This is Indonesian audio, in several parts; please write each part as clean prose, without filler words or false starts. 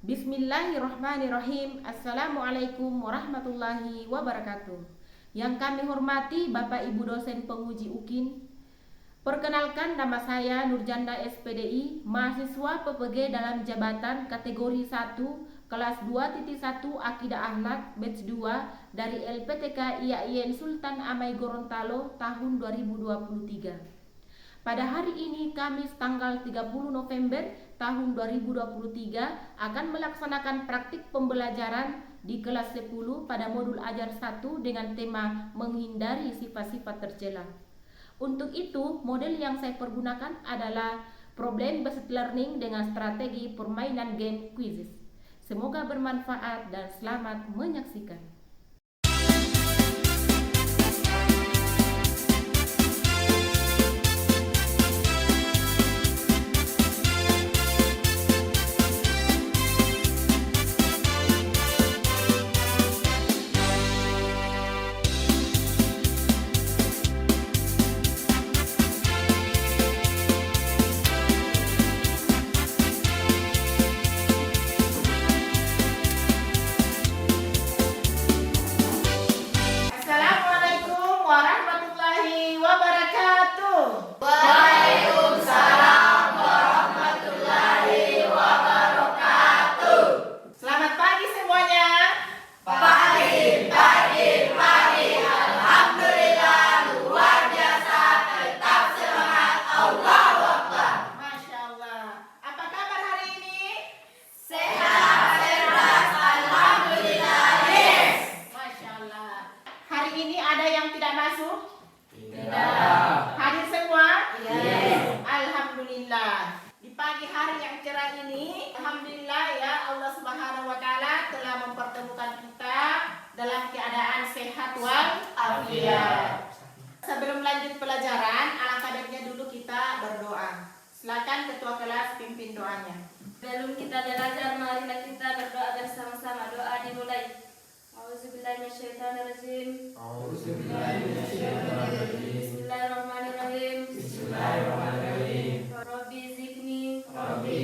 Bismillahirrahmanirrahim. Assalamualaikum warahmatullahi wabarakatuh. Yang kami hormati Bapak Ibu dosen penguji UKIN. Perkenalkan, nama saya Nurjanda SPDI, mahasiswa PPG dalam jabatan kategori 1 kelas 2.1 Akidah Akhlak batch 2 dari LPTK IAIN Sultan Amai Gorontalo tahun 2023. Pada hari ini Kamis tanggal 30 November tahun 2023 akan melaksanakan praktik pembelajaran di kelas 10 pada modul ajar 1 dengan tema menghindari sifat-sifat tercela. Untuk itu, model yang saya pergunakan adalah problem based learning dengan strategi permainan game quizzes. Semoga bermanfaat dan selamat menyaksikan. Hadir semua? Yes. Alhamdulillah. Di pagi hari yang cerah ini, alhamdulillah ya, Allah Subhanahu wa taala telah mempertemukan kita dalam keadaan sehat walafiat. Sebelum lanjut pelajaran, alangkah baiknya dulu kita berdoa. Silakan ketua kelas pimpin doanya. Sebelum kita belajar, marilah kita berdoa bersama-sama. Doa dimulai. Auzubillahiminasyaitonirrajim. Bismillahirrahmanirrahim. Rabbi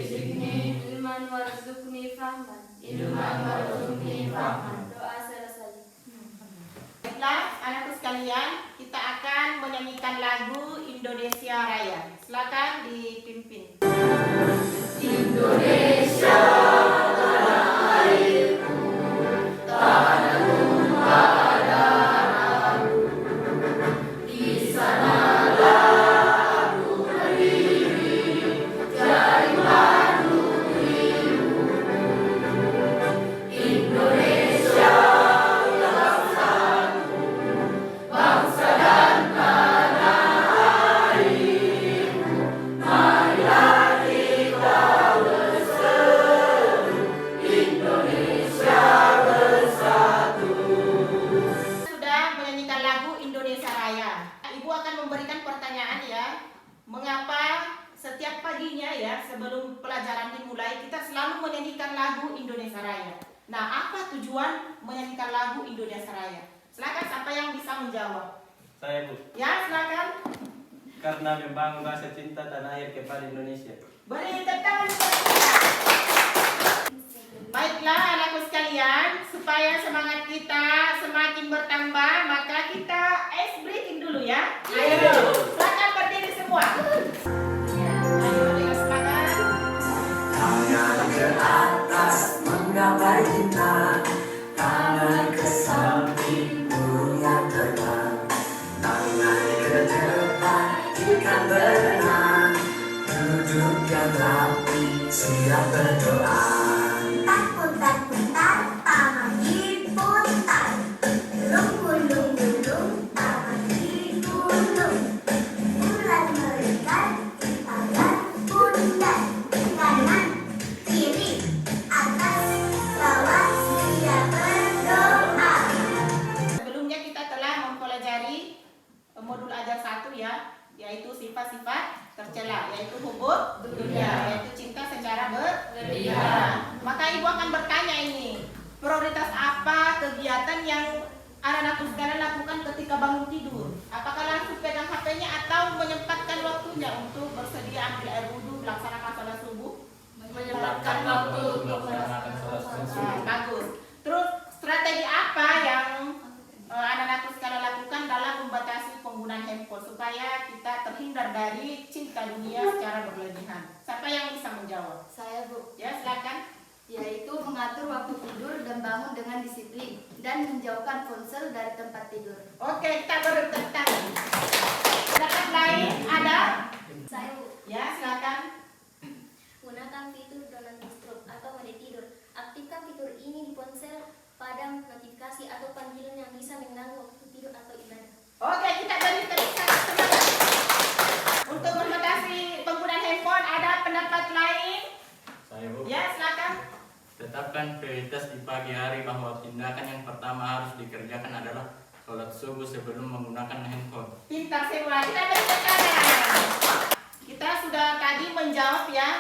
zidni ilman warzuqni fahman. Doa selesai. Baiklah, anakku sekalian, kita akan menyanyikan lagu Indonesia Raya. Silakan dipimpin. Indonesia sebelum pelajaran dimulai, kita selalu menyanyikan lagu Indonesia Raya. Nah, apa tujuan menyanyikan lagu Indonesia Raya? Silakan siapa yang bisa menjawab. Saya, Bu. Ya, silakan. Karena membangun rasa cinta tanah air kepada Indonesia. Beri tepuk tangan. Baiklah, anakku sekalian, supaya semangat kita semakin bertambah, maka kita ice breaking dulu ya. Ayo, silakan berdiri semua. tangan ke atas menggapai cinta, tangan ke samping yang terbang, tangan ke depan ikan berenang, duduk yang rapi siap berdoa. Putar tangan diputar, gulung tangan digulung, bulan merikat di tangan pundak, kanan kiri atas bawah siap berdoa. Sebelumnya kita telah mempelajari modul ajar 1 ya, yaitu sifat-sifat tercela, yaitu hubub dunia, yaitu cinta secara berlebihan. Maka ibu akan bertanya ini, prioritas apa kegiatan yang anak-anak sekalian lakukan ketika bangun tidur? Apakah langsung pegang HP-nya atau menyempatkan waktunya untuk bersedia ambil air wudhu, melaksanakan salat subuh? Menyempatkan waktu untuk melaksanakan menjadi cinta dunia secara berlebihan? Siapa yang bisa menjawab? Saya, Bu. Ya, silakan. Yaitu mengatur waktu tidur dan bangun dengan disiplin dan menjauhkan ponsel dari tempat tidur. Oke, kita bertepuk tangan. Silakan lain ada? Saya, Bu. Ya, silakan. Gunakan fitur do not disturb atau mode tidur. Aktifkan fitur ini di ponsel, padam notifikasi atau panggilan yang bisa mengganggu waktu tidur atau ibadah. Oke, kita beri tepuk tangan semangat. Untuk membatasi penggunaan handphone, ada pendapat lain? Saya, Bu. Ya, silakan. Tetapkan prioritas di pagi hari bahwa tindakan yang pertama harus dikerjakan adalah sholat subuh sebelum menggunakan handphone. Pintar semua. Kita beri tepuk tangan. Kita sudah tadi menjawab ya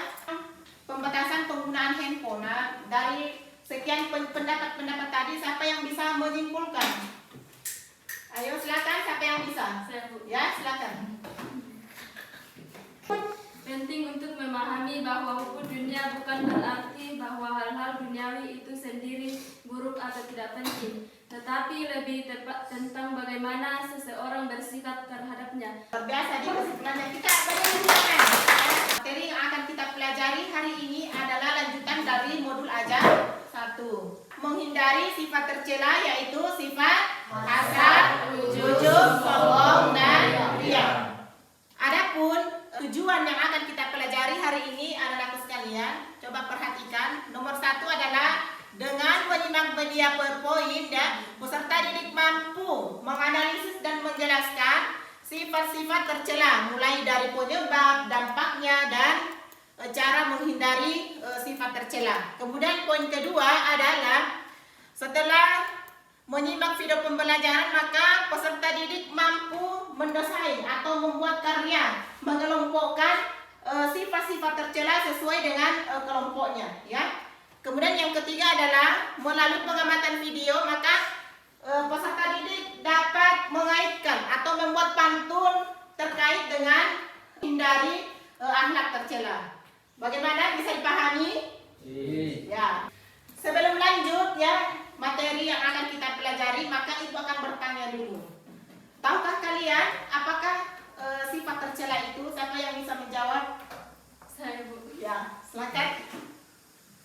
pembatasan penggunaan handphone. Nah, dari sekian pendapat-pendapat tadi, siapa yang bisa menyimpulkan? Ayo silakan, siapa yang bisa? Saya, Bu. Ya, silakan. Penting untuk memahami bahwa hukum dunia bukan berarti bahwa hal-hal duniawi itu sendiri buruk atau tidak penting, tetapi lebih tepat tentang bagaimana seseorang bersikap terhadapnya. Terbiasa di kesimpulannya kita berikan. Materi yang akan kita pelajari hari ini adalah lanjutan dari modul ajar 1. Menghindari sifat tercela, yaitu sifat hasad, ujub, sombong, dan riya. Adapun tujuan yang akan kita pelajari hari ini adalah sekalian, coba perhatikan. Nomor 1 adalah dengan menyimak media PowerPoint dan peserta didik mampu menganalisis dan menjelaskan sifat-sifat tercela, mulai dari penyebab, dampaknya, dan cara menghindari sifat tercela. Kemudian poin kedua adalah setelah menyimak video pembelajaran, maka peserta didik mampu mendesain atau membuat karya mengelompokkan sifat-sifat tercela sesuai dengan kelompoknya, ya. Kemudian yang ketiga adalah melalui pengamatan video, maka peserta didik dapat mengaitkan atau membuat pantun terkait dengan hindari akhlak tercela. Bagaimana, bisa dipahami? Ya. Sebelum lanjut ya materi yang akan kita pelajari, maka ibu akan bertanya dulu. Tahukah kalian apakah sifat tercela itu? Siapa yang bisa menjawab? Saya, Bu. Ya, silakan.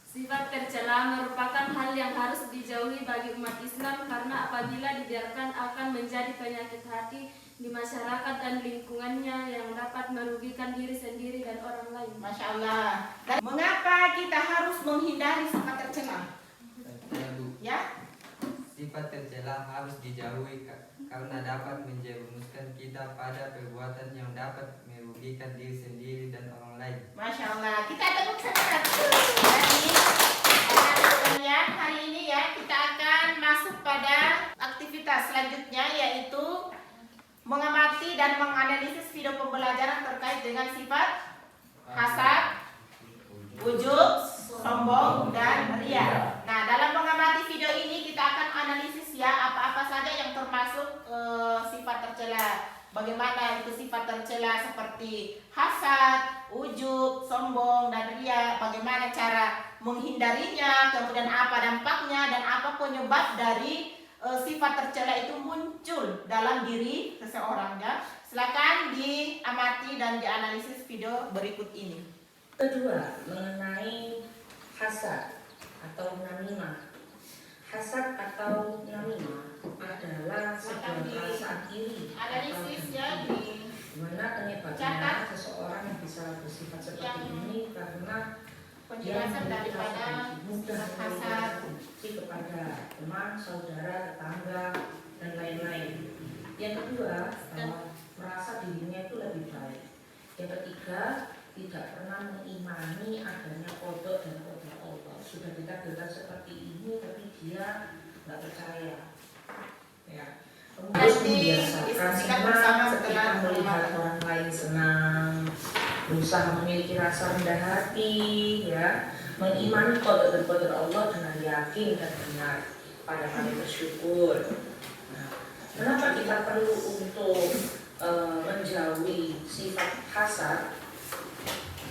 Sifat tercela merupakan hal yang harus dijauhi bagi umat Islam karena apabila dibiarkan akan menjadi penyakit hati di masyarakat dan lingkungannya yang dapat merugikan diri sendiri dan orang lain. Masya Allah. Dan mengapa kita harus menghindari sifat tercela? Ya, Sifat tercela harus dijauhi karena dapat menjerumuskan kita pada perbuatan yang dapat merugikan diri sendiri dan orang lain. Masya Allah. Kita tepuk semangat. Jadi, anak-anak hari ini ya kita akan masuk pada aktivitas selanjutnya, yaitu mengamati dan menganalisis video pembelajaran terkait dengan sifat hasad, ujub, sombong, dan riya. Nah, dalam mengamati video ini kita akan analisis ya apa-apa saja yang termasuk sifat tercela. Bagaimana itu sifat tercela seperti hasad, ujub, sombong, dan riya. Bagaimana cara menghindarinya, kemudian apa dampaknya dan apa penyebab dari sifat tercela itu muncul dalam diri seseorang ya. Silakan diamati dan dianalisis video berikut ini. Kedua, mengenai hasad atau namimah. Hasad atau namimah adalah sebuah perasaan iri Analisis ya di dimana penyebabnya seseorang yang bisa bersifat seperti ini karena penjelasan daripada mudah sifat hasad. benci kepada teman, saudara, tetangga, dan lain-lain. Yang kedua, merasa dirinya itu lebih baik. Yang ketiga, tidak pernah mengimani adanya kodok dan kodok Allah. Sudah ditakdirkan seperti ini, tapi dia nggak percaya. Ya. Kemudian membiasakan senang ketika melihat orang lain senang, berusaha memiliki rasa rendah hati, ya, mengimani kodok dan kodok Allah dengan yakin dan benar pada kami bersyukur. Nah, kenapa kita perlu untuk menjauhi sifat hasad?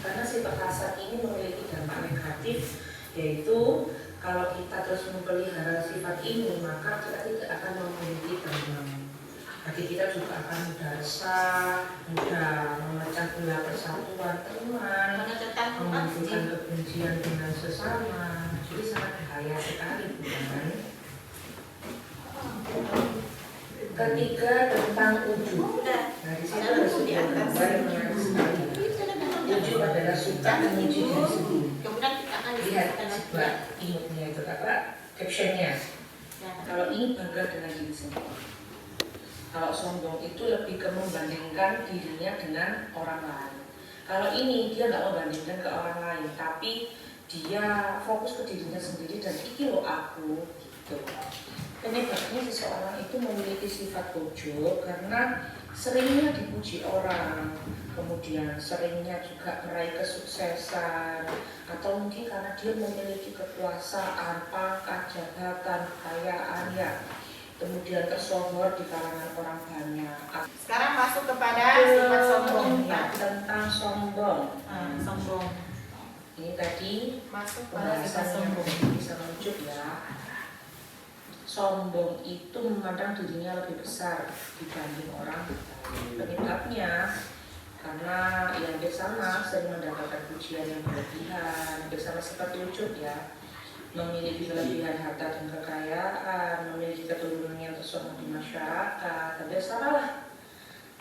Karena sifat hasad ini memiliki dampak negatif, yaitu kalau kita terus memelihara sifat ini, maka kita tidak akan memiliki damai. hati kita juga akan mudah resah, mudah memecah belah persatuan teman, menimbulkan kebencian dengan sesama. Jadi sangat bahaya sekali, bukan? Ketiga, tentang ujub. Nah, di situ ada sebuah gambar yang menarik sekali. Ujub adalah suka memuji diri sendiri. Lihat coba imutnya itu apa? Captionnya. Kalau ini bangga dengan diri sendiri. Kalau sombong itu lebih ke membandingkan dirinya dengan orang lain. Kalau ini dia nggak membandingkan ke orang lain, tapi dia fokus ke dirinya sendiri dan ini loh aku gitu. Penyebabnya seseorang itu memiliki sifat ujub karena seringnya dipuji orang, kemudian seringnya juga meraih kesuksesan, atau mungkin karena dia memiliki kekuasaan, pangkat, jabatan, kekayaan, ya, kemudian tersohor di kalangan orang banyak. Sekarang masuk kepada sifat sombong. Ya, tentang sombong. Sombong. Ini tadi Masuk pada sifat pembahasan sombong. yang bisa menuju ya. Sombong itu memandang dirinya lebih besar dibanding orang lain. Penyebabnya karena yang bersama sering mendapatkan pujian yang berlebihan, bersama seperti ujub ya, memiliki kelebihan harta dan kekayaan, memiliki keturunan yang tersohor di masyarakat, hampir sama lah.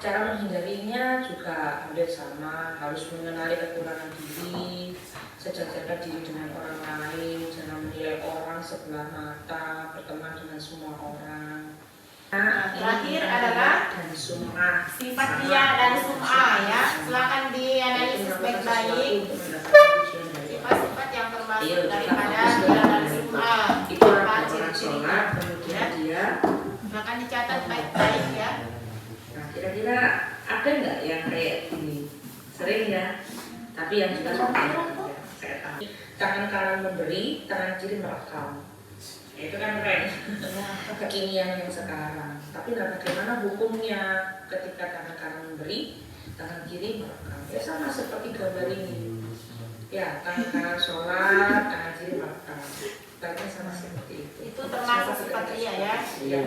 Cara menghindarinya juga hampir sama, harus mengenali kekurangan diri, sejajarkan diri dengan orang lain, jangan menilai orang sebelah mata, berteman dengan semua orang. Nah, terakhir adalah dan sum'ah. sifat riya dan sum'ah ya. Silakan dianalisis baik-baik. Sifat-sifat yang termasuk daripada riya dan sum'ah. Itu Apa orang ciri-cirinya? sholat, kemudian dia. Silakan dicatat baik-baik ya. Nah, kira-kira ada nggak yang kayak gini? Sering ya. Tapi yang juga saya tahu. Tangan kanan memberi, tangan kiri merekam. Itu kan keren. Kekinian yang sekarang. Tapi nggak bagaimana hukumnya ketika tangan kanan memberi, tangan kiri merekam. Ya sama seperti gambar ini. Ya, tangan kanan sholat, tangan kiri merekam. Baiknya sama seperti itu. Itu termasuk sifat riya ya. Iya.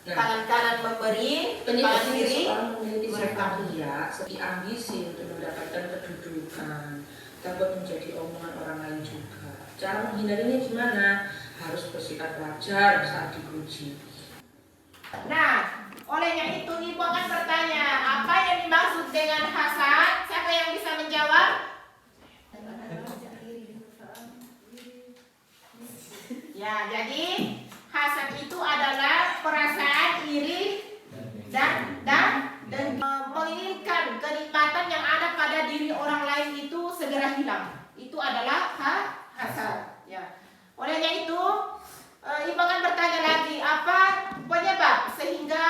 Nah, Tangan kanan memberi, tangan penyebabnya kiri seorang memiliki sifat merekam. ria, seperti ambisi untuk mendapatkan kedudukan, takut menjadi omongan orang lain juga. Cara menghindarinya gimana? Harus bersikap wajar saat dipuji. Nah, olehnya itu ibu akan bertanya, apa yang dimaksud dengan hasad? Siapa yang bisa menjawab? Ya, jadi hasad itu adalah perasaan iri dan menginginkan kenikmatan yang ada pada diri orang lain itu segera hilang. Itu adalah hasad. Ya. Olehnya itu, ibu akan bertanya lagi, apa penyebab sehingga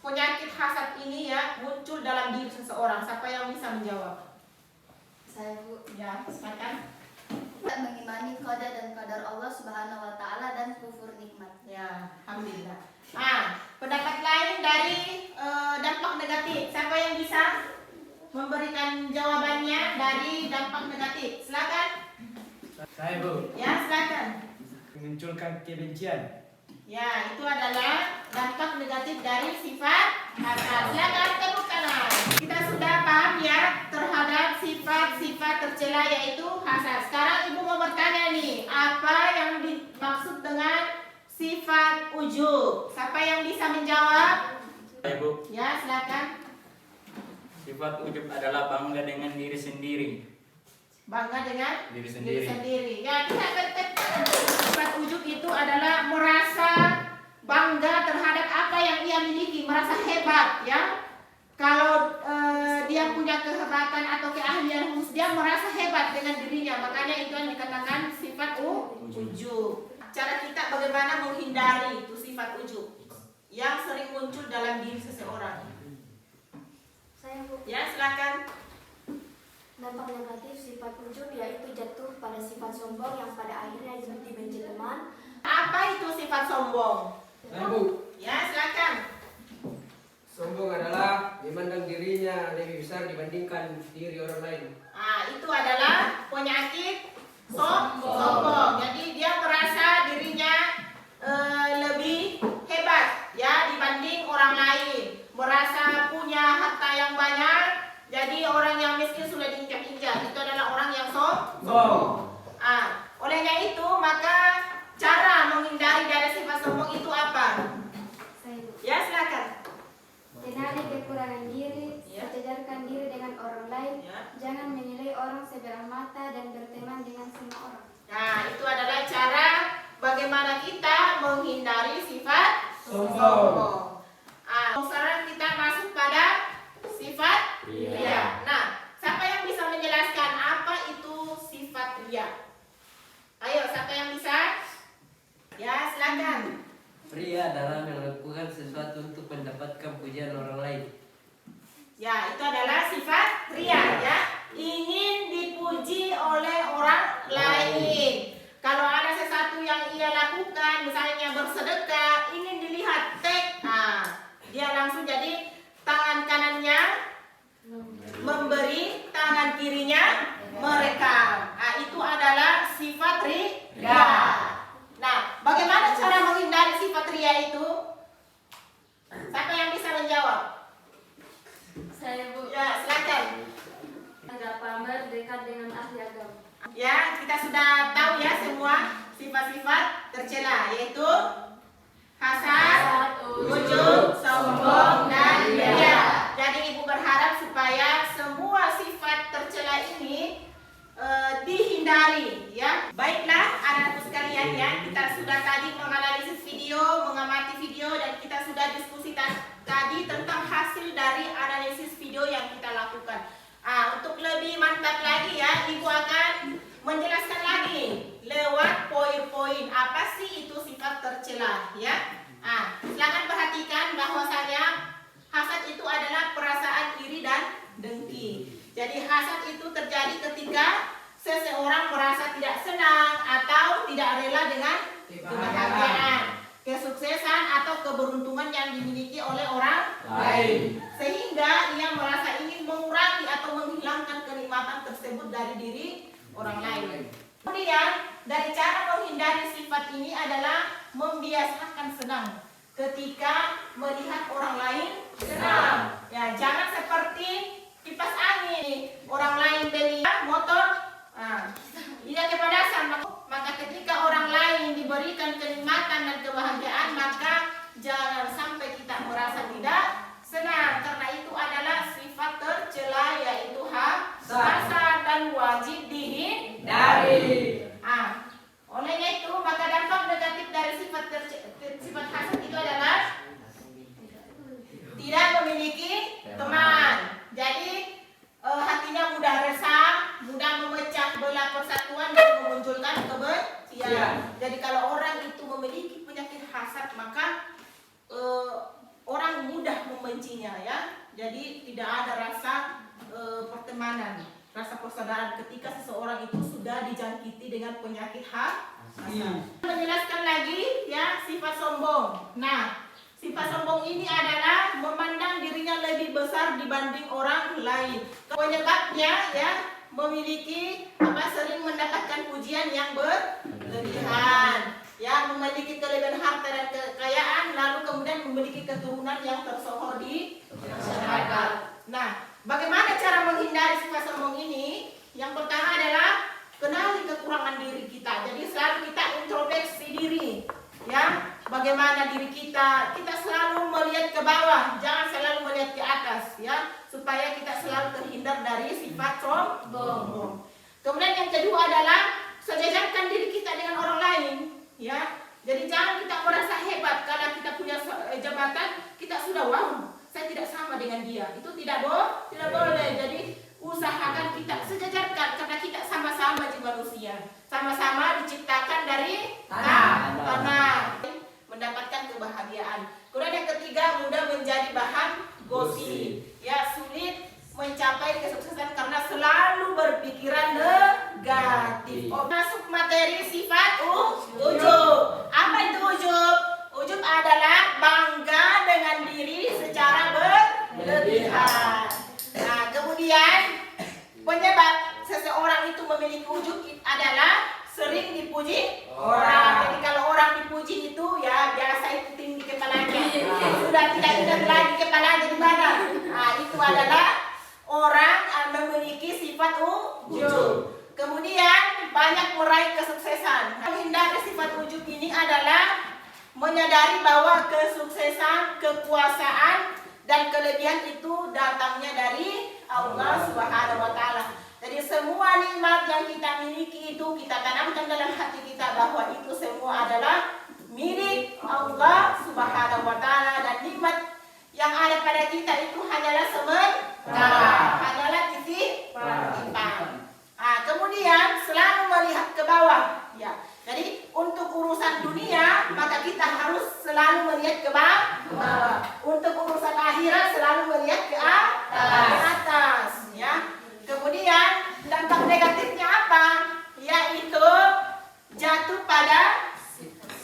penyakit hasad ini ya muncul dalam diri seseorang? Siapa yang bisa menjawab? Saya Bu, Ya, silakan. mengimani qada dan qadar Allah Subhanahu wa taala dan kufur nikmat. Ya, alhamdulillah. Nah, pendapat lain dari dampak negatif. Siapa yang bisa memberikan jawabannya dari dampak negatif? Silakan. Saya Bu, Ya, silakan. memunculkan kebencian. Ya, itu adalah dampak negatif dari sifat hasad. Silakan tepuk tangan. Kita sudah paham ya terhadap sifat-sifat tercela yaitu hasad. Sekarang ibu mau bertanya nih, apa yang dimaksud dengan sifat ujub? Siapa yang bisa menjawab? Bu, Ya, silakan. sifat ujub adalah bangga dengan diri sendiri. Bangga dengan Diri diri sendiri. sendiri. Ya, kita berkata sifat ujub itu adalah merasa bangga terhadap apa yang ia miliki, merasa hebat ya. Kalau dia punya kehebatan atau keahlian khusus, dia merasa hebat dengan dirinya. Makanya itu yang dikatakan sifat ujub. Cara kita bagaimana menghindari itu sifat ujub yang sering muncul dalam diri seseorang. Saya Bu, Ya, silakan. dampak negatif sifat ujub yaitu jatuh pada sifat sombong yang pada akhirnya dibenci teman. Apa itu sifat sombong? Bu, Ya, silakan. sombong adalah memandang dirinya lebih besar dibandingkan diri orang lain. Nah, itu adalah penyakit sombong. Jadi dia merasa dirinya lebih hebat ya dibanding orang lain. Kenali kekurangan diri, Ya. sejajarkan diri dengan orang lain, Ya. jangan menilai orang sebelah mata dan berteman dengan semua orang. Nah, itu adalah cara bagaimana kita menghindari sifat sombong. Sekarang kita masuk pada sifat ria. Nah, siapa yang bisa menjelaskan apa itu sifat ria? Ayo, siapa yang bisa? Ya, silakan. Ria adalah melakukan sesuatu untuk mendapatkan pujian orang lain. Ya, itu adalah sifat ria ya. Ingin dipuji oleh orang lain. Kalau ada sesuatu yang ia lakukan, misalnya bersedekah, ingin dilihat dia langsung jadi tangan kanannya memberi, tangan kirinya merekam. Itu adalah sifat ria. Nah, bagaimana cara menghindari sifat ria itu? Siapa yang bisa menjawab? Saya, Bu. Ya, silakan. Agak pamer, dekat dengan ahli agama. Ya, kita sudah tahu ya semua sifat-sifat tercela, yaitu hasad, ujub, sombong, dan ria. Jadi ibu berharap supaya semua sifat tercela ini dihindari ya. Baiklah anak-anakku sekalian ya, kita sudah tadi menganalisis video, mengamati video, dan kita sudah diskusi tadi tentang hasil dari analisis video yang kita lakukan. Untuk lebih mantap lagi ya, ibu akan menjelaskan lagi lewat poin-poin apa sih itu sifat tercela ya. Silakan perhatikan bahwasanya hasad itu adalah perasaan iri dan dengki. Jadi hasad itu terjadi ketika seseorang merasa tidak senang atau tidak rela dengan kebahagiaan, kesuksesan atau keberuntungan yang dimiliki oleh orang lain, sehingga ia merasa ingin mengurangi atau menghilangkan kenikmatan tersebut dari diri orang lain. Kemudian dari cara menghindari sifat ini adalah membiasakan senang ketika melihat orang lain senang. Ya, jangan seperti kipas angin, orang lain beli motor, dia kepanasan, maka ketika orang lain diberikan kenikmatan dan kebahagiaan, maka jangan sampai kita merasa tidak senang, karena itu adalah sifat tercela, yaitu hasad dan wajib dihindari. Olehnya itu, maka dampak negatif dari sifat hasad itu adalah tidak memiliki teman. Jadi hatinya mudah resah, mudah memecah belah persatuan dan memunculkan kebencian. Jadi kalau orang itu memiliki penyakit hasad, maka orang mudah membencinya ya. Jadi tidak ada rasa pertemanan, rasa persaudaraan ketika seseorang itu sudah dijangkiti dengan penyakit hasad. Menjelaskan lagi ya sifat sombong. Nah, sifat sombong ini adalah memandang dirinya lebih besar dibanding orang lain. Penyebabnya ya memiliki sering mendapatkan pujian yang berlebihan, ya memiliki kelebihan harta dan kekayaan, lalu kemudian memiliki keturunan yang tersohor di masyarakat. Nah, bagaimana cara menghindari sifat sombong ini? Yang pertama adalah kenali kekurangan diri kita. Jadi selalu kita introspeksi diri, ya. Bagaimana diri kita selalu melihat ke bawah, jangan selalu melihat ke atas ya, supaya kita selalu terhindar dari sifat sombong. Kemudian yang kedua adalah sejajarkan diri kita dengan orang lain ya. Jadi jangan kita merasa hebat karena kita punya jabatan, kita sudah wow, saya tidak sama dengan dia. Itu tidak boleh. Jadi usahakan kita sejajarkan karena kita sama-sama manusia, sama-sama diciptakan dari tanah, mendapatkan kebahagiaan. Kemudian yang ketiga, mudah menjadi bahan gosip. Ya, sulit mencapai kesuksesan karena selalu berpikiran negatif. Masuk materi sifat ujub. Apa itu ujub? Ujub adalah bangga dengan diri secara berlebihan. Nah, kemudian penyebab seseorang itu memiliki ujub adalah sering dipuji orang. Jadi kalau orang dipuji itu ya biasa itu tinggi kepalanya, sudah tidak ingat lagi kepalanya di mana. Nah, itu adalah orang memiliki sifat ujub. Kemudian banyak meraih kesuksesan. Menghindari sifat ujub ini adalah menyadari bahwa kesuksesan, kekuasaan, dan kelebihan itu datangnya dari Allah Subhanahu wa taala. Jadi semua nikmat yang kita miliki itu kita tanamkan dalam hati kita bahwa itu semua adalah milik Allah Subhanahu wa taala, dan nikmat yang ada pada kita itu hanyalah sementara, hanyalah titipan. Kemudian selalu melihat ke bawah, ya. Jadi untuk urusan dunia maka kita harus selalu melihat ke bawah. Untuk urusan akhirat selalu melihat ke atas, ya. Kemudian dampak negatifnya apa? Yaitu jatuh pada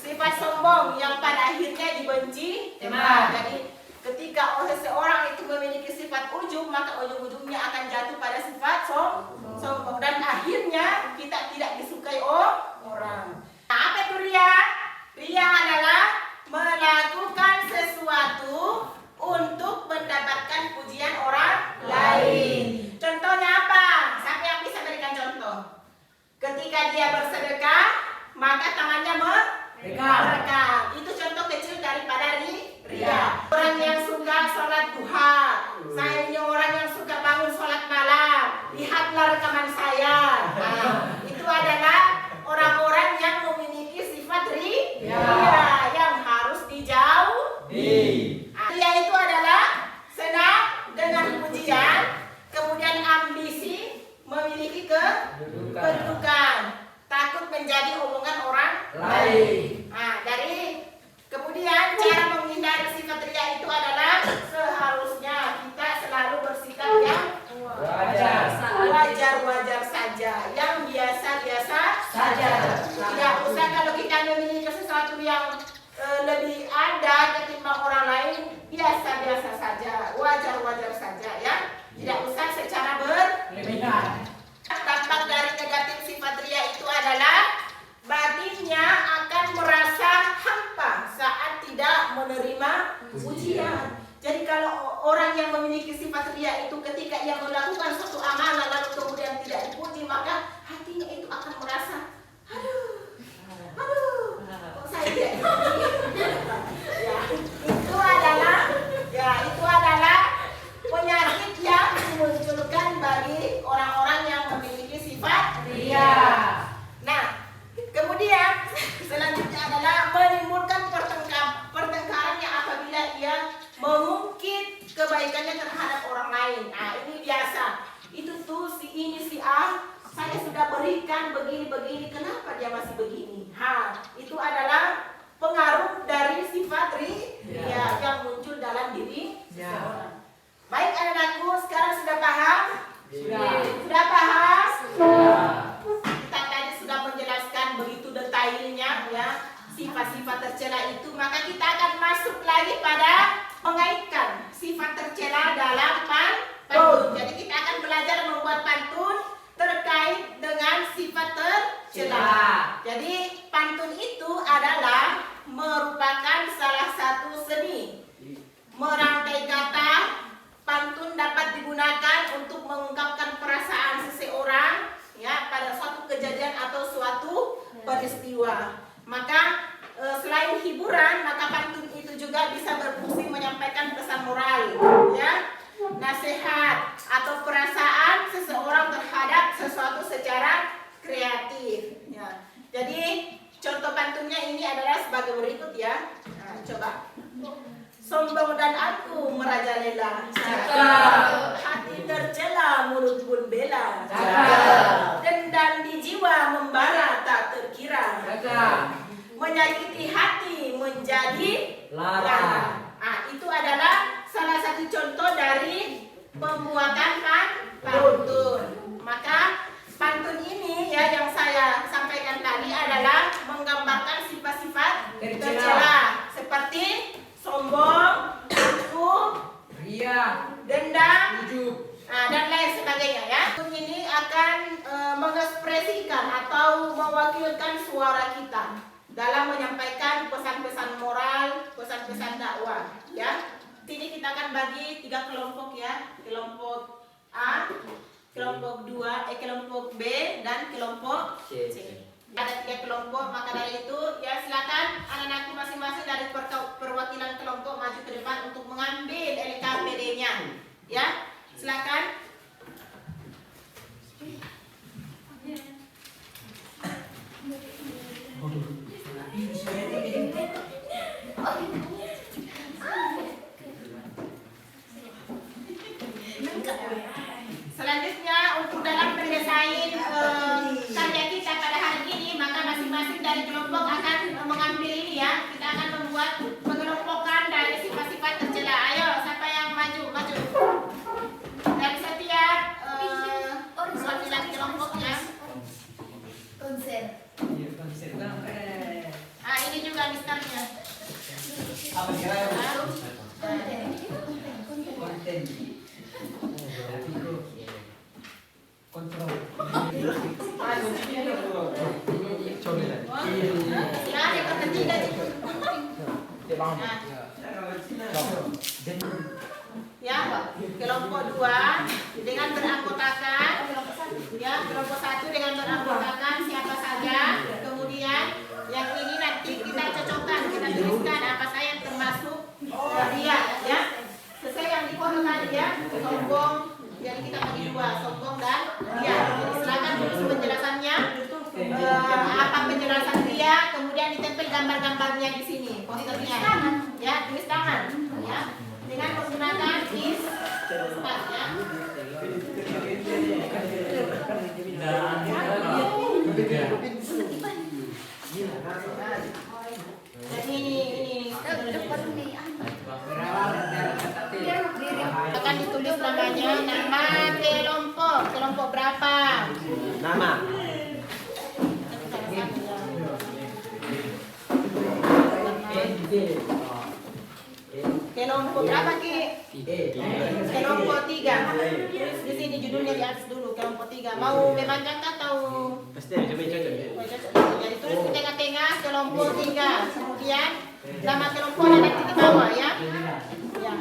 sifat sombong yang pada akhirnya dibenci. Jadi ketika seseorang itu memiliki sifat ujub, maka ujub-ujubnya akan jatuh pada sifat sombong, dan akhirnya kita tidak disukai orang. Nah, apa itu ria? Ria adalah melakukan sesuatu untuk mendapatkan pujian orang lain. Contohnya apa? Siapa yang bisa berikan contoh? Ketika dia bersedekah, maka tangannya merekam. Itu contoh kecil daripada ria. Orang yang suka sholat duha, saya ini orang yang suka bangun sholat malam, lihatlah rekaman saya. Nah, itu adalah orang-orang yang memiliki sifat ria yang harus dijauhi. Ria itu adalah senang dengan pujian, kemudian ambisi, memiliki kedudukan, takut menjadi omongan orang lain. Nah, kemudian cara menghindari sifat ria itu adalah seharusnya kita selalu bersikap yang wajar-wajar saja, yang biasa-biasa saja. Tidak usah kalau kita memiliki sesuatu yang lebih ada ketimbang orang lain, biasa-biasa saja, wajar-wajar saja, ya. Tidak usah secara berlebihan. Dampak dari negatif sifat ria itu adalah batinnya akan merasa hampa saat tidak menerima pujian. Jadi kalau orang yang memiliki sifat ria itu ketika ia melakukan suatu amalan lalu kemudian tidak dipuji, maka hatinya itu akan merasa kok saya tidak dipuji. Itu adalah penyakit yang dimunculkan bagi orang-orang yang memiliki sifat ria. Nah, kemudian selanjutnya adalah menimbulkan pertengkaran yang apabila ia mengungkit kebaikannya terhadap orang lain. Nah, ini biasa. Itu tuh si ini si A, saya sudah berikan begini-begini, kenapa dia masih begini? Itu adalah pengaruh dari sifat ria yang muncul dalam diri seseorang. Baik anak-anakku, sekarang sudah paham? Sudah paham? Kita tadi sudah menjelaskan begitu detailnya, ya, sifat-sifat tercela itu. Maka kita akan masuk lagi pada mengaitkan sifat tercela dalam pantun. Jadi kita akan belajar membuat pantun terkait dengan sifat tercela. Jadi pantun itu adalah merupakan salah satu seni merangkai kata. Pantun dapat digunakan untuk mengungkapkan perasaan seseorang, ya, pada suatu kejadian atau suatu peristiwa. Maka selain hiburan, maka pantun itu juga bisa berfungsi menyampaikan pesan moral, ya, nasihat atau perasaan seseorang terhadap sesuatu secara kreatif, ya. Jadi contoh pantunnya ini adalah sebagai berikut, ya. Nah, coba. Sombong dan aku merajalela, hati tercela, mulut pun bela, dendam di jiwa membara tak terkira, menyakiti hati menjadi lara. Itu adalah salah satu contoh dari pembuatan pantun. Maka pantun ini, ya, yang saya sampaikan tadi adalah menggambarkan sifat-sifat tercela seperti sombong, aku, ria, dendam, ujub, dan lain sebagainya, ya. Ini akan mengekspresikan atau mewakilkan suara kita dalam menyampaikan pesan-pesan moral, pesan-pesan dakwah, ya. Sini kita akan bagi 3 kelompok, ya. Kelompok A, kelompok B, dan kelompok C. Ada 3 kelompok, maka dari itu ya silakan anak-anakku masing-masing dari perwakilan kelompok maju ke depan untuk mengambil LKPD-nya. Ya, silakan. Selanjutnya untuk dalam mendesain karya kita pada hari ini, maka masing-masing dari kelompok akan mengambil ini ya. Kita akan membuat pengelompokan dari sifat-sifat tercela. Ayo, siapa yang maju? Dari setiap perwakilan kelompoknya. Konser. Ini juga misternya. Apa kira-kira? Konten. Kontrol. Ya, yang ketiga ya, kelompok 2 dengan beranggotakan ya, kelompok 1 dengan beranggotakan siapa saja. Kemudian yang ini nanti kita cocokkan, kita tuliskan apa saja yang termasuk dia ya. Sesuai yang di foto tadi ya, sombong. Jadi kita bagi 2, sombong dan dia. Jadi silakan tulis penjelasannya. Apa penjelasan dia, kemudian ditempel gambar-gambarnya di sini, posternya. Ya, tulis tangan ya. Dengan menggunakan is ya. Dan ini akan ditulis namanya, nama kelompok berapa? Nama. Kelompok berapa Ki? Kelompok 3. Di sini judulnya di atas dulu, kelompok 3. Mau memanjangkan atau? Pasti cocok. Jadi tulis di tengah-tengah kelompok 3. Kemudian nama kelompoknya nanti di bawah ya. Ya.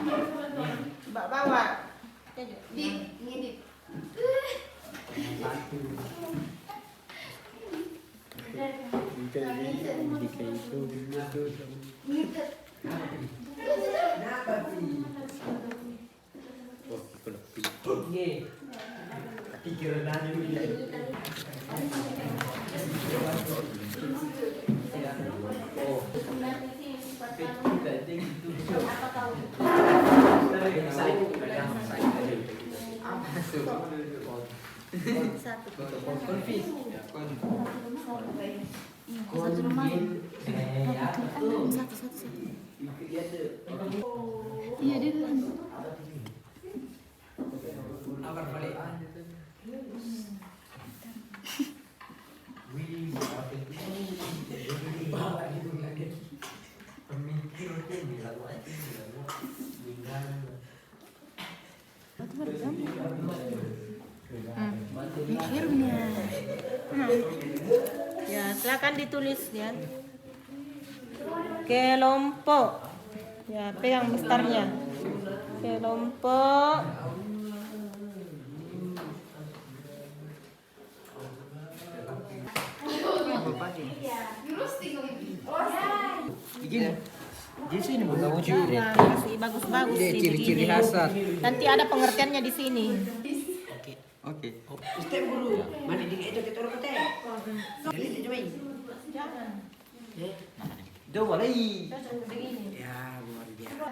Bawah. Ngedit. Iya dia kan. Ya, silakan ditulis ya. Kelompok. Ya, pegang misternya. Kelompok. Di sini bukan wujud. Nah, masih bagus-bagus ini Ciri-ciri begini. khas. Nanti ada pengertiannya di sini. Oke. Step guru. Mandi di itu kita orang teh. Jadi coba. Jangan. Dua lagi. Cocok begini. Ya, luar biasa.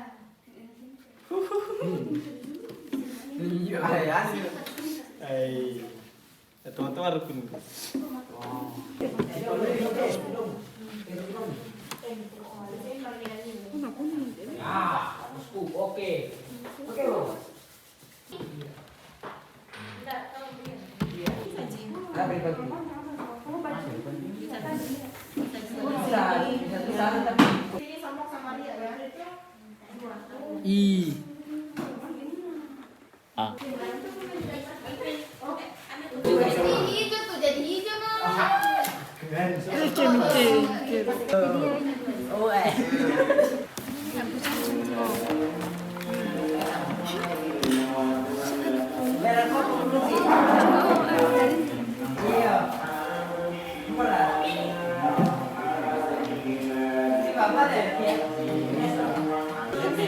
Teman-teman rukun. Oke. Oke loh. Ini sombong sama dia ya. I. Jadi hijau tuh, jadi hijau Merah kok dulu sih. Iya. Mana?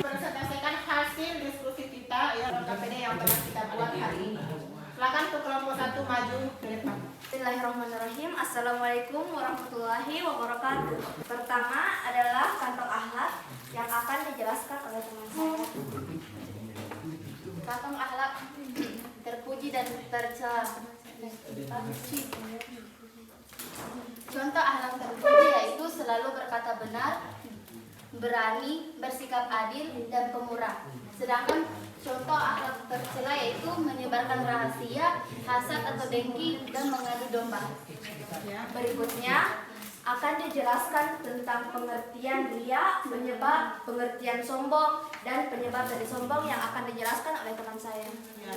Presentasikan hasil diskusi kita ya KPD yang telah kita buat hari ini. Silakan untuk kelompok 1 maju ke depan. Bismillahirrahmanirrahim. Assalamualaikum warahmatullahi wabarakatuh. Pertama adalah kantong akhlak yang akan dijelaskan oleh teman saya. Kantong akhlak terpuji dan tercela. Contoh akhlak terpuji yaitu selalu berkata benar, berani, bersikap adil, dan pemurah. Sedangkan contoh akhlak tercela yaitu menyebarkan rahasia, hasad atau dengki, dan mengadu domba. Berikutnya akan dijelaskan tentang pengertian ria, penyebab, pengertian sombong, dan penyebab dari sombong yang akan dijelaskan oleh teman saya.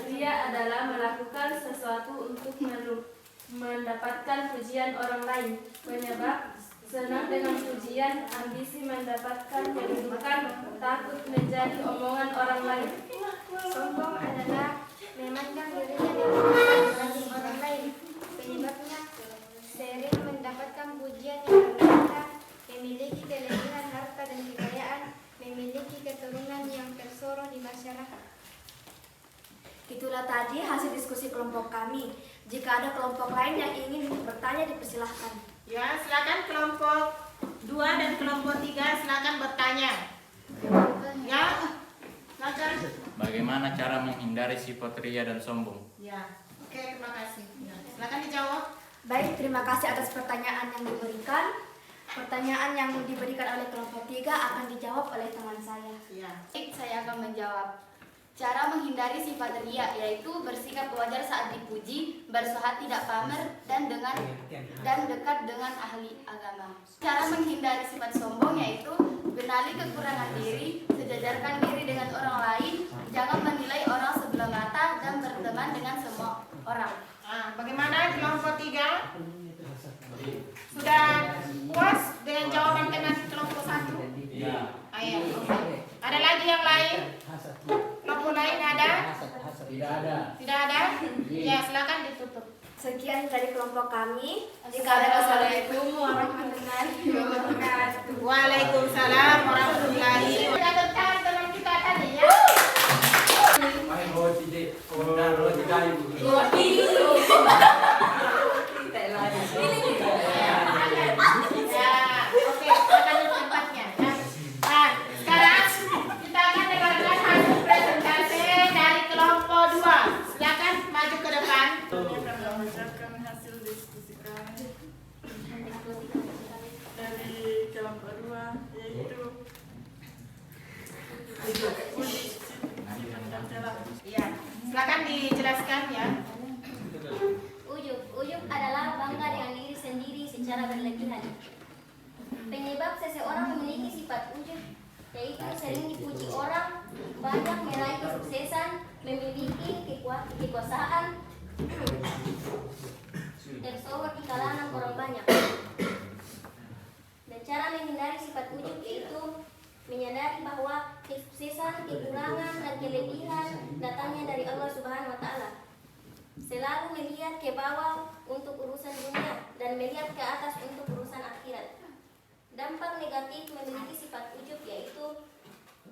Ria adalah melakukan sesuatu untuk mendapatkan pujian orang lain. Penyebab senang dengan pujian, ambisi mendapatkan kedudukan, takut menjadi omongan orang lain. Sombong adalah memandang dirinya dibanding orang lain. Penyebabnya sering mendapatkan pujian yang berlebihan, memiliki kelebihan harta dan kekayaan, memiliki keturunan yang tersohor di masyarakat. Itulah tadi hasil diskusi kelompok kami. Jika ada kelompok lain yang ingin bertanya, dipersilahkan. Ya, silakan kelompok 2 dan kelompok 3 silakan bertanya. Ya, silakan. Bagaimana cara menghindari sifat ria dan sombong? Ya, oke, terima kasih. Ya, silakan dijawab. Baik, terima kasih atas pertanyaan yang diberikan. Pertanyaan yang diberikan oleh kelompok 3 akan dijawab oleh teman saya. Ya. Baik, saya akan menjawab. Cara menghindari sifat ria yaitu bersikap wajar saat dipuji, bersuara tidak pamer, dan dekat dengan ahli agama. Cara menghindari sifat sombong yaitu kenali kekurangan diri, sejajarkan diri dengan orang lain, jangan menilai orang sebelah mata, dan berteman dengan semua orang. Bagaimana kelompok 3? Sudah puas dengan jawaban teman kelompok 1? Iya. Ayo. Ada lagi yang lain? Kelompok lain ada? Tidak ada. Tidak ada? Ya, silakan ditutup. Sekian dari kelompok kami. Jika ada Assalamualaikum warahmatullahi wabarakatuh. Waalaikumsalam warahmatullahi wabarakatuh. Kita bertahan teman kita tadi ya. Oke, silakan di tempatnya ya. Nah, sekarang kita akan dengarkan hasil presentasi dari kelompok 2. Silakan maju ke depan. Membacakan hasil diskusi kami dari kelompok 2 yaitu Ya, silakan dijelaskan ya. Ujub adalah bangga dengan diri sendiri secara berlebihan. Penyebab seseorang memiliki sifat ujub yaitu sering dipuji orang, banyak meraih kesuksesan, memiliki kekuasaan, tersohor di kalangan orang banyak. Dan cara menghindari sifat ujub yaitu menyadari bahwa kesuksesan, kekurangan, dan kelebihan datangnya dari Allah Subhanahu wa Ta'ala. Selalu melihat ke bawah untuk urusan dunia dan melihat ke atas untuk urusan akhirat. Dampak negatif memiliki sifat ujub yaitu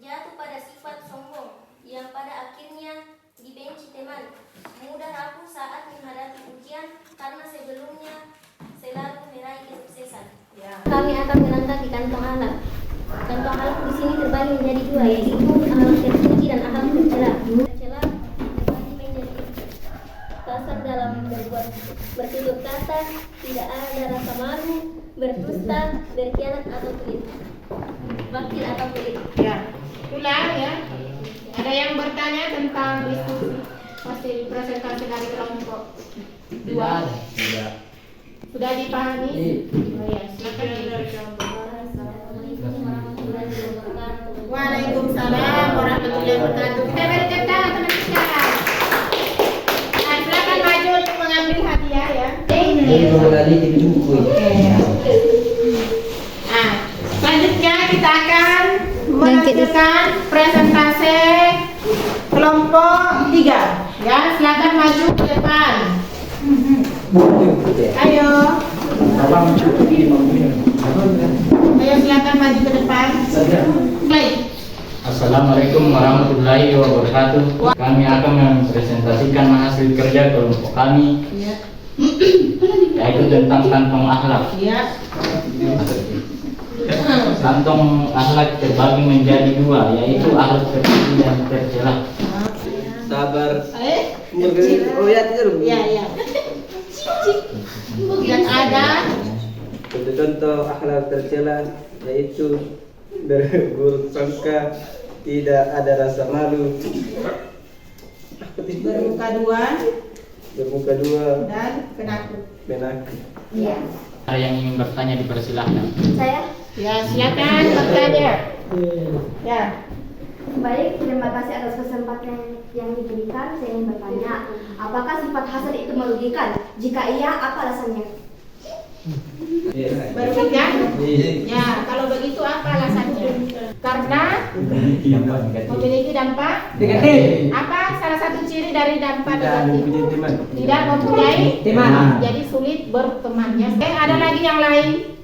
jatuh pada sifat sombong yang pada akhirnya dibenci teman, mudah rapuh saat menghadapi ujian karena sebelumnya selalu meraih kesuksesan. Kami akan menerangkan di kantong akhlak. Kantong akhlak di sini terbagi menjadi 2 yaitu akhlak terpuji dan akhlak tercela. Tercela terbagi menjadi kasar dalam berbuat, bertutur kata, tidak ada rasa malu, berdusta, berkhianat atau pelit, bakil atau pelit. Ya, ulang ya. Ada yang bertanya tentang diskusi hasil presentasi dari kelompok 2? Tidak. Sudah dipahami? Oh ya, silakan. Waalaikumsalam warahmatullahi wabarakatuh. Kita beri tepuk tangan teman kita. Nah, silakan maju untuk mengambil hadiah ya. Nah, selanjutnya kita akan melanjutkan presentasi kelompok 3. Ya, silakan maju ke depan. Ayo. Ayo silakan maju ke depan. Assalamualaikum warahmatullahi wabarakatuh. Kami akan mempresentasikan hasil kerja kelompok kami, yaitu tentang kantong akhlak. Kantong akhlak terbagi menjadi dua, yaitu akhlak terpuji dan tercela. Sabar. Oh ya, ya. Dan ada Contoh akhlak tercela yaitu berburuk sangka, tidak ada rasa malu, bermuka dua, dan penakut. Iya. Ada yang ingin bertanya dipersilahkan. Saya. Ya, silakan bertanya. Ya. Baik, terima kasih atas kesempatan yang diberikan. Saya ingin bertanya, apakah sifat hasad itu merugikan? Jika iya, apa alasannya? Merugikan? Ya, kalau begitu apa alasannya? Karena memiliki dampak negatif. Apa salah satu ciri dari dampak negatif? Tidak mempunyai teman. Jadi sulit berteman. Ya. Ada lagi yang lain?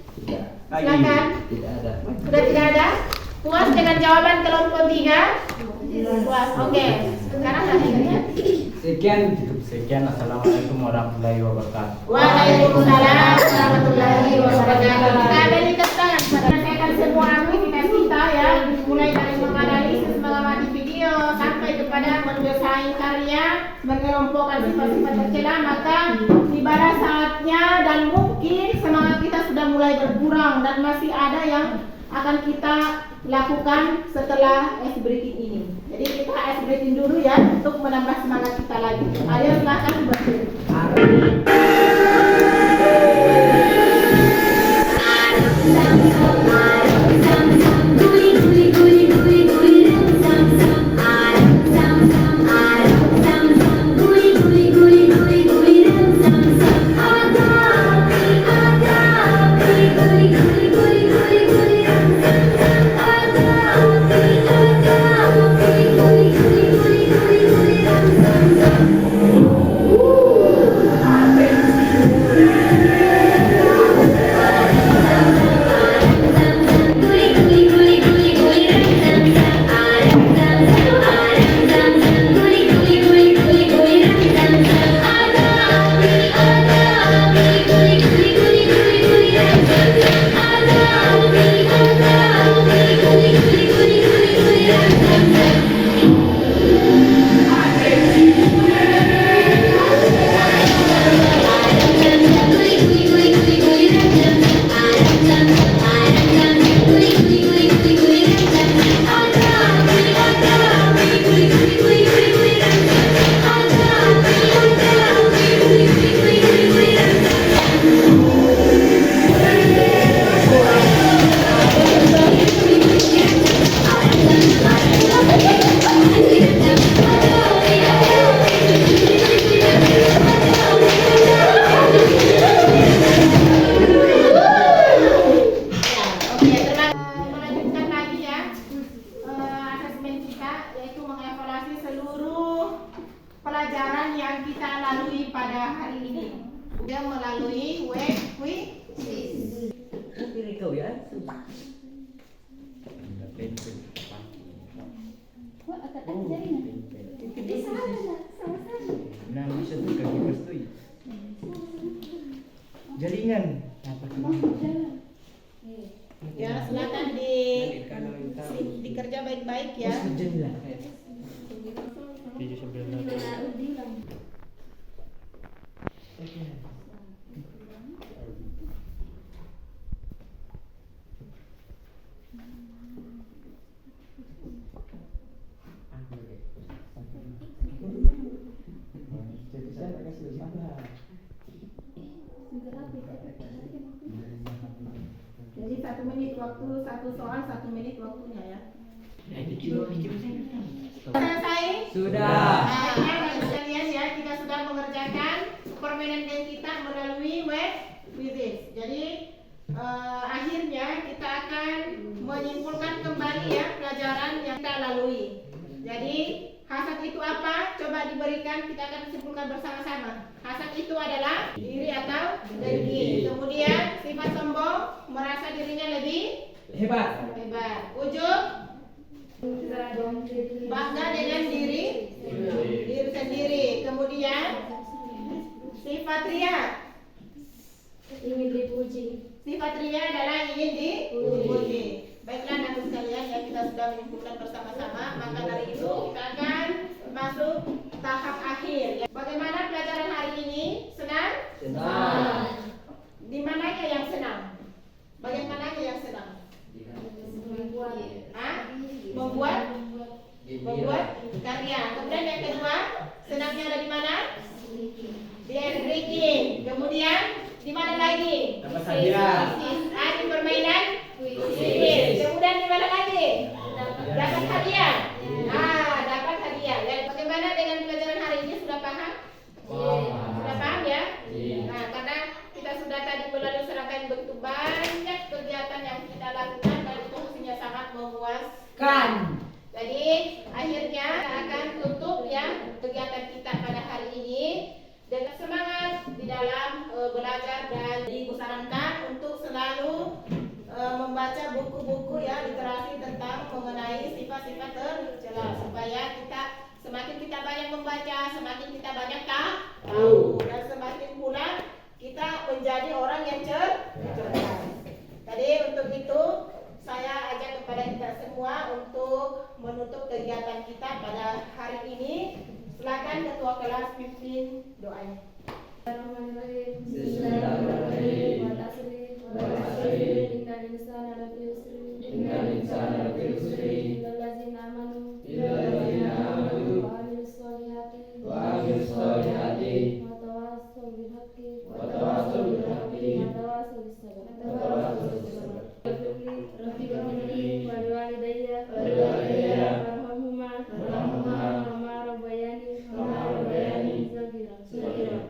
Silakan. Tidak ada. Sudah tidak ada? Puas dengan jawaban kelompok 3? Puas. Oke. Sekarang akhirnya. Sekian. Assalamualaikum warahmatullahi wabarakatuh. Waalaikumsalam warahmatullahi wabarakatuh. Kita beri tangan menyelesaikan semua aktivitas kita ya, mulai dari menganalisis, mengamati video sampai kepada mendesain karya, mengelompokkan sifat-sifat tercela. Maka tibalah saatnya dan mungkin semangat kita sudah mulai berkurang dan masih ada yang akan kita lakukan setelah ice breaking ini. Jadi kita ice breaking dulu ya untuk menambah semangat kita lagi. Ayo silakan bertemu. Pelajaran yang kita lalui pada hari ini. Dia melalui web quiz. Kau ya? Jaringan. Ya, silakan dikerja baik-baik ya. Jadi 1 menit waktu, 1 soal, 1 menit waktunya ya. Selesai? Sudah. Baiknya sekalian ya, kita sudah mengerjakan permainan game kita melalui web quiz. Jadi akhirnya kita akan menyimpulkan kembali ya pelajaran yang kita lalui. Jadi hasad itu apa? Coba diberikan, kita akan simpulkan bersama-sama. Hasad itu adalah iri atau dengki. Kemudian sifat sombong, merasa dirinya lebih Hebat. ujub, Bangga dengan diri sendiri. Kemudian sifat riya. Ingin dipuji. Sifat riya adalah ingin dipuji. Baiklah anak sekalian, ya kita sudah menyimpulkan bersama-sama. Maka dari itu kita akan masuk tahap akhir. Bagaimana pelajaran hari ini? Senang? Senang. Di mananya yang senang? Bagaimana yang senang? Membuat karya. Kemudian yang kedua, senangnya ada di mana? Di breaking. Kemudian di mana lagi? Dapat hadiah. Di permainan kuis. Kemudian di mana lagi? Dapat hadiah. Dapat hadiah. Dan bagaimana dengan pelajaran hari ini? Sudah paham? Sudah paham ya? Nah, karena kita sudah tadi melalui serangkaian begitu banyak kegiatan yang kita lakukan dan itu hasilnya sangat memuaskan. Jadi akhirnya kita akan tutup ya kegiatan kita pada hari ini dengan semangat di dalam belajar, dan disarankan untuk selalu membaca buku-buku ya literasi tentang mengenai sifat-sifat tercela supaya semakin kita banyak membaca, semakin kita banyak tahu, dan semakin pula kita menjadi orang yang cerdas. Tadi untuk itu saya ajak kepada kita semua untuk menutup kegiatan kita pada hari ini. Silakan ketua kelas pimpin doanya.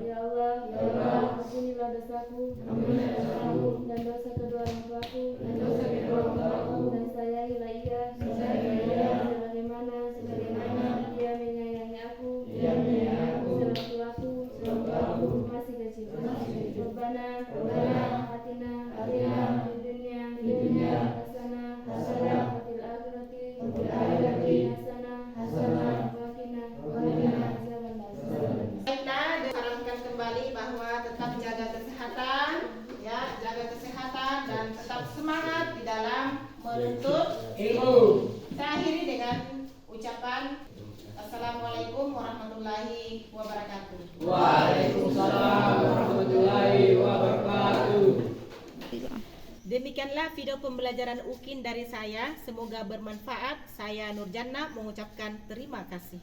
Ya Allah, ampunilah dosaku dan dosa kedua orang tuaku, dan sayangilah ia sebagaimana dia menyayangi aku sewaktu aku masih kecil. Rabbana atina fid dunya hasanah wa fil akhirati hasanah wa qina adzabannar. Sarankan kembali bahwa tetap jaga kesehatan, ya, jaga kesehatan dan tetap semangat di dalam menuntut ilmu. Saya akhiri dengan ucapan Assalamualaikum warahmatullahi wabarakatuh. Waalaikumsalam warahmatullahi wabarakatuh. Demikianlah video pembelajaran UKIN dari saya. Semoga bermanfaat. Saya Nurjanna mengucapkan terima kasih.